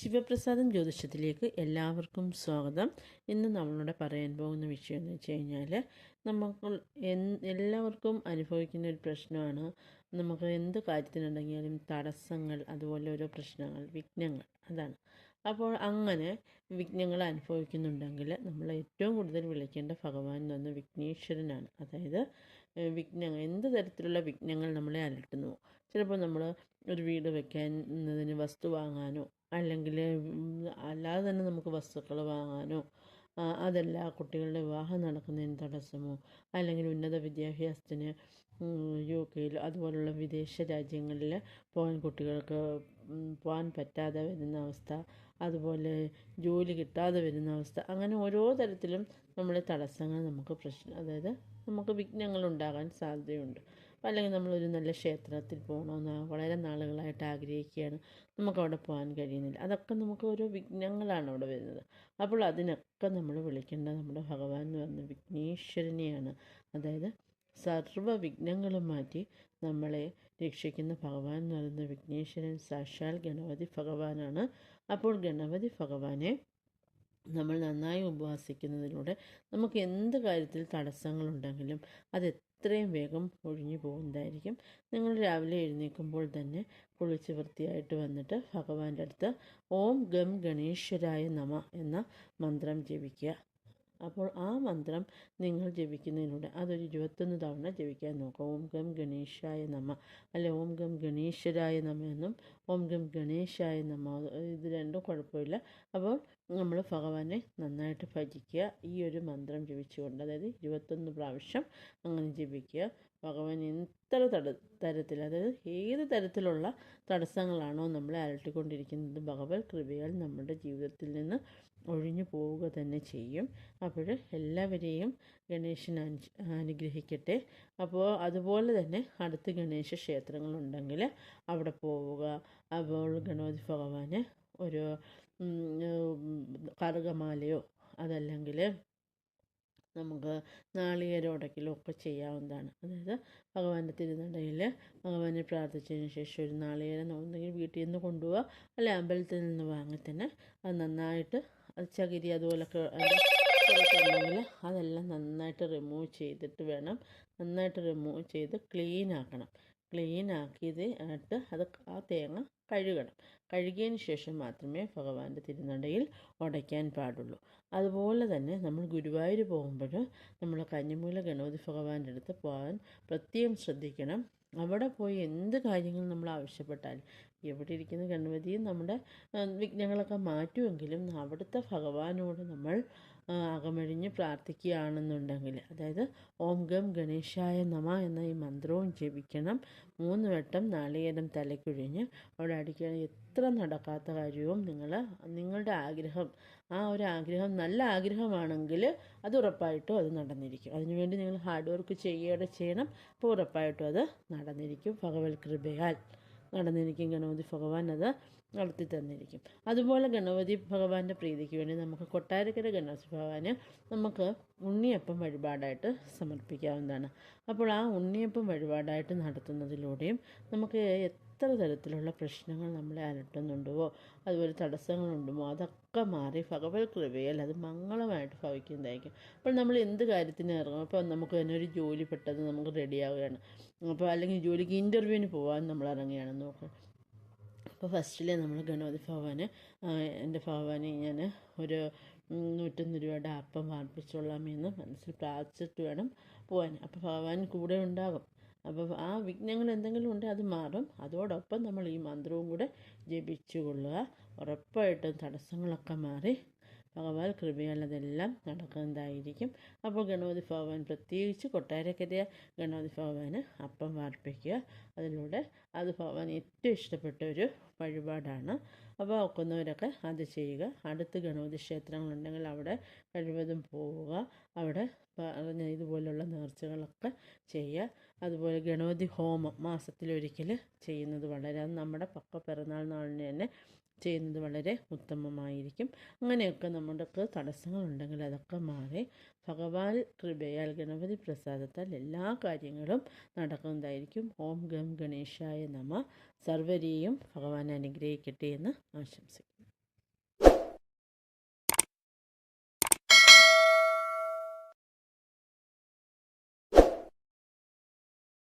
ശിവപ്രസാദം ജ്യോതിഷത്തിലേക്ക് എല്ലാവർക്കും സ്വാഗതം. ഇന്ന് നമ്മളിവിടെ പറയാൻ പോകുന്ന വിഷയം എന്ന് വെച്ച് കഴിഞ്ഞാൽ നമുക്ക് എല്ലാവർക്കും അനുഭവിക്കുന്ന ഒരു പ്രശ്നമാണ്. നമുക്ക് എന്ത് കാര്യത്തിനുണ്ടെങ്കിലും തടസ്സങ്ങൾ, അതുപോലെ ഓരോ പ്രശ്നങ്ങൾ, വിഘ്നങ്ങൾ, അതാണ്. അപ്പോൾ അങ്ങനെ വിഘ്നങ്ങൾ അനുഭവിക്കുന്നുണ്ടെങ്കിൽ നമ്മൾ ഏറ്റവും കൂടുതൽ വിളിക്കേണ്ട ഭഗവാൻ എന്ന് പറഞ്ഞാൽ വിഘ്നേശ്വരനാണ്. അതായത് വിഘ്നങ്ങൾ, എന്ത് തരത്തിലുള്ള വിഘ്നങ്ങൾ നമ്മളെ അലട്ടുന്നു. ചിലപ്പോൾ നമ്മൾ ഒരു വീട് വെക്കുന്നതിന് വസ്തു വാങ്ങാനോ, അല്ലെങ്കിൽ അല്ലാതെ തന്നെ നമുക്ക് വസ്തുക്കൾ വാങ്ങാനോ, അതല്ല കുട്ടികളുടെ വിവാഹം നടക്കുന്നതിന് തടസ്സമോ, അല്ലെങ്കിൽ ഉന്നത വിദ്യാഭ്യാസത്തിന് UK അതുപോലുള്ള വിദേശ രാജ്യങ്ങളിൽ പോകാൻ കുട്ടികൾക്ക് പോകാൻ പറ്റാതെ വരുന്ന അവസ്ഥ, അതുപോലെ ജോലി കിട്ടാതെ വരുന്ന അവസ്ഥ, അങ്ങനെ ഓരോ തരത്തിലും നമ്മളെ തടസ്സങ്ങൾ നമുക്ക് അതായത് നമുക്ക് വിഘ്നങ്ങൾ ഉണ്ടാകാൻ സാധ്യതയുണ്ട്. അല്ലെങ്കിൽ നമ്മളൊരു നല്ല ക്ഷേത്രത്തിൽ പോകണമെന്ന് വളരെ നാളുകളായിട്ട് ആഗ്രഹിക്കുകയാണ്, നമുക്കവിടെ പോകാൻ കഴിയുന്നില്ല. അതൊക്കെ നമുക്ക് ഓരോ വിഘ്നങ്ങളാണ് അവിടെ വരുന്നത്. അപ്പോൾ അതിനൊക്കെ നമ്മൾ വിളിക്കേണ്ടത് നമ്മുടെ ഭഗവാൻ എന്ന് പറഞ്ഞ വിഘ്നേശ്വരനെയാണ്. അതായത് സർവ്വ വിഘ്നങ്ങളും മാറ്റി നമ്മളെ രക്ഷിക്കുന്ന ഭഗവാൻ എന്ന് പറയുന്ന വിഘ്നേശ്വരൻ സാക്ഷാൽ ഗണപതി ഭഗവാനാണ്. അപ്പോൾ ഗണപതി ഭഗവാനെ നമ്മൾ നന്നായി ഉപവാസിക്കുന്നതിലൂടെ നമുക്ക് എന്ത് കാര്യത്തിൽ തടസ്സങ്ങളുണ്ടെങ്കിലും അത് എത്രയും വേഗം ഒഴിഞ്ഞു പോകുന്നതായിരിക്കും. നിങ്ങൾ രാവിലെ എഴുന്നേൽക്കുമ്പോൾ തന്നെ കുളിച്ച് വൃത്തിയായിട്ട് വന്നിട്ട് ഭഗവാന്റെ അടുത്ത് ഓം ഗം ഗണേശ്വരായ നമ എന്ന മന്ത്രം ജപിക്കുക. അപ്പോൾ ആ മന്ത്രം നിങ്ങൾ ജപിക്കുന്നതിലൂടെ അതൊരു 21 തവണ ജപിക്കാൻ നോക്കുക. ഓം ഗം ഗണേശായ നമ, അല്ലെ ഓം ഗം ഗണേശ്വരായ നമ എന്നും ഓം ഗം ഗണേശായ നമ, ഇത് രണ്ടും കുഴപ്പമില്ല. അപ്പോൾ നമ്മൾ ഭഗവാനെ നന്നായിട്ട് ഭജിക്കുക ഈ ഒരു മന്ത്രം ജപിച്ചുകൊണ്ട്. അതായത് 21 പ്രാവശ്യം അങ്ങനെ ജപിക്കുക. ഭഗവാൻ എത്ര തരത്തിൽ, അതായത് ഏത് തരത്തിലുള്ള തടസ്സങ്ങളാണോ നമ്മളെ അലട്ടിക്കൊണ്ടിരിക്കുന്നത്, ഭഗവത് കൃപയാൽ നമ്മുടെ ജീവിതത്തിൽ നിന്ന് ഒഴിഞ്ഞു പോവുക തന്നെ ചെയ്യും. അപ്പോൾ എല്ലാവരെയും ഗണേശൻ അനുഗ്രഹിക്കട്ടെ. അപ്പോൾ അതുപോലെ തന്നെ അടുത്ത് ഗണേശ ക്ഷേത്രങ്ങളുണ്ടെങ്കിൽ അവിടെ പോവുക. അപ്പോൾ ഗണപതി ഭഗവാന് ഒരു കറുകമാലയോ അതല്ലെങ്കിൽ നമുക്ക് നാളികേരം ഉടയ്ക്കലോ ഒക്കെ ചെയ്യാവുന്നതാണ്. അതായത് ഭഗവാന്റെ തിരുനടയിൽ ഭഗവാനെ പ്രാർത്ഥിച്ചതിന് ശേഷം ഒരു നാളികേരം ഒന്നെങ്കിൽ വീട്ടിൽ നിന്ന് കൊണ്ടുപോവുക, അല്ലെ അമ്പലത്തിൽ നിന്ന് വാങ്ങി തന്നെ അത് നന്നായിട്ട് ചകിരി അതുപോലൊക്കെ ഉണ്ടെങ്കിൽ അതെല്ലാം നന്നായിട്ട് റിമൂവ് ചെയ്തിട്ട് വേണം, നന്നായിട്ട് റിമൂവ് ചെയ്ത് ക്ലീൻ ആക്കണം. ക്ലീൻ ആക്കിയതായിട്ട് ആ തേങ്ങ കഴുകണം. കഴുകിയതിന് ശേഷം മാത്രമേ ഭഗവാന്റെ തിരുനടയിൽ ഉടയ്ക്കാൻ പാടുള്ളൂ. അതുപോലെ തന്നെ നമ്മൾ ഗുരുവായൂർ പോകുമ്പോൾ നമ്മൾ കന്നിമൂല ഗണപതി ഭഗവാന്റെ അടുത്ത് പോകാൻ പ്രത്യേകം ശ്രദ്ധിക്കണം. അവിടെ പോയി എന്ത് കാര്യങ്ങൾ നമ്മൾ ആവശ്യപ്പെട്ടാലും എവിടെ ഇരിക്കുന്ന ഗണപതിയും നമ്മുടെ വിഘ്നങ്ങളൊക്കെ മാറ്റുമെങ്കിലും അവിടുത്തെ ഭഗവാനോട് നമ്മൾ അകമഴിഞ്ഞ് പ്രാർത്ഥിക്കുകയാണെന്നുണ്ടെങ്കിൽ, അതായത് ഓം ഗം ഗണേശായ നമ എന്ന ഈ മന്ത്രവും ജപിക്കണം. 3 വട്ടം നാളികേരം തലയ്ക്കൊഴിഞ്ഞ് അവിടെ അടിക്കണം. എത്ര നടക്കാത്ത കാര്യവും നിങ്ങളുടെ ആഗ്രഹം, ആ ഒരു ആഗ്രഹം നല്ല ആഗ്രഹമാണെങ്കിൽ അത് ഉറപ്പായിട്ടും അത് നടന്നിരിക്കും. അതിനുവേണ്ടി നിങ്ങൾ ഹാർഡ് വർക്ക് ചെയ്യണം. അപ്പോൾ ഉറപ്പായിട്ടും അത് നടന്നിരിക്കും. ഭഗവത് കൃപയാൽ നടന്നിരിക്കും. ഗണപതി ഭഗവാൻ അത് നടത്തി തന്നിരിക്കും. അതുപോലെ ഗണപതി ഭഗവാന്റെ പ്രീതിക്ക് വേണ്ടി നമുക്ക് കൊട്ടാരക്കര ഗണപതി ഭഗവാന് നമുക്ക് ഉണ്ണിയപ്പം വഴിപാടായിട്ട് സമർപ്പിക്കാവുന്നതാണ്. അപ്പോൾ ആ ഉണ്ണിയപ്പം വഴിപാടായിട്ട് നടത്തുന്നതിലൂടെയും നമുക്ക് എത്ര തരത്തിലുള്ള പ്രശ്നങ്ങൾ നമ്മളെ അലട്ടുന്നുണ്ടോ, അതുപോലെ തടസ്സങ്ങളുണ്ടോ, അതൊക്കെ മാറി ഭഗവത് കൃപയാൽ അത് മംഗളമായിട്ട് ഭവിക്കുന്നതായിരിക്കും. അപ്പോൾ നമ്മൾ എന്ത് കാര്യത്തിന് ഇറങ്ങും, അപ്പോൾ നമുക്ക് തന്നെ ഒരു ജോലി പെട്ടെന്ന് നമുക്ക് റെഡിയാവുകയാണ്, അപ്പോൾ അല്ലെങ്കിൽ ജോലിക്ക് ഇൻ്റർവ്യൂവിന് പോകാൻ നമ്മൾ ഇറങ്ങുകയാണെന്ന് നോക്കുക. അപ്പോൾ ഫസ്റ്റിലെ നമ്മൾ ഗണപതി ഭഗവാന് എൻ്റെ ഭഗവാനെ ഞാൻ ഒരു 101 രൂപയുടെ അപ്പം വാർപ്പിച്ചോളാമെന്ന് മനസ്സിൽ പ്രാർത്ഥിച്ചിട്ട് വേണം പോകാൻ. അപ്പോൾ ഭഗവാൻ കൂടെ ഉണ്ടാകും. അപ്പോൾ ആ വിഘ്നങ്ങൾ എന്തെങ്കിലും ഉണ്ടെങ്കിൽ അത് മാറും. അതോടൊപ്പം നമ്മൾ ഈ മന്ത്രവും കൂടെ ജപിച്ചു കൊള്ളുക. ഉറപ്പായിട്ടും തടസ്സങ്ങളൊക്കെ മാറി ഭഗവാൻ കൃപയാൽ അതെല്ലാം നടക്കുന്നതായിരിക്കും. അപ്പോൾ ഗണപതി ഭഗവാൻ, പ്രത്യേകിച്ച് കൊട്ടാരക്കര ഗണപതി ഭഗവാന് അപ്പം വാർപ്പിക്കുക. അതിലൂടെ അത് ഭഗവാൻ ഏറ്റവും ഇഷ്ടപ്പെട്ട ഒരു വഴിപാടാണ്. അപ്പോൾ ഒക്കുന്നവരൊക്കെ അത് ചെയ്യുക. അടുത്ത് ഗണപതി ക്ഷേത്രങ്ങളുണ്ടെങ്കിൽ അവിടെ കഴിവതും പോവുക. അവിടെ പറഞ്ഞ ഇതുപോലുള്ള നേർച്ചകളൊക്കെ ചെയ്യുക. അതുപോലെ ഗണപതി ഹോമം മാസത്തിലൊരിക്കൽ ചെയ്യുന്നത് വളരെ, അത് നമ്മുടെ പിറന്നാൾ നാളിന് തന്നെ ചെയ്യുന്നത് വളരെ ഉത്തമമായിരിക്കും. അങ്ങനെയൊക്കെ നമ്മുടെയൊക്കെ തടസ്സങ്ങളുണ്ടെങ്കിൽ അതൊക്കെ മാറി ഭഗവാൻ കൃപയാൽ ഗണപതി പ്രസാദത്താൽ എല്ലാ കാര്യങ്ങളും നടക്കുന്നതായിരിക്കും. ഓം ഗം ഗണേശായ നമ. സർവരെയും ഭഗവാൻ അനുഗ്രഹിക്കട്ടെ എന്ന് ആശംസിക്കുന്നു.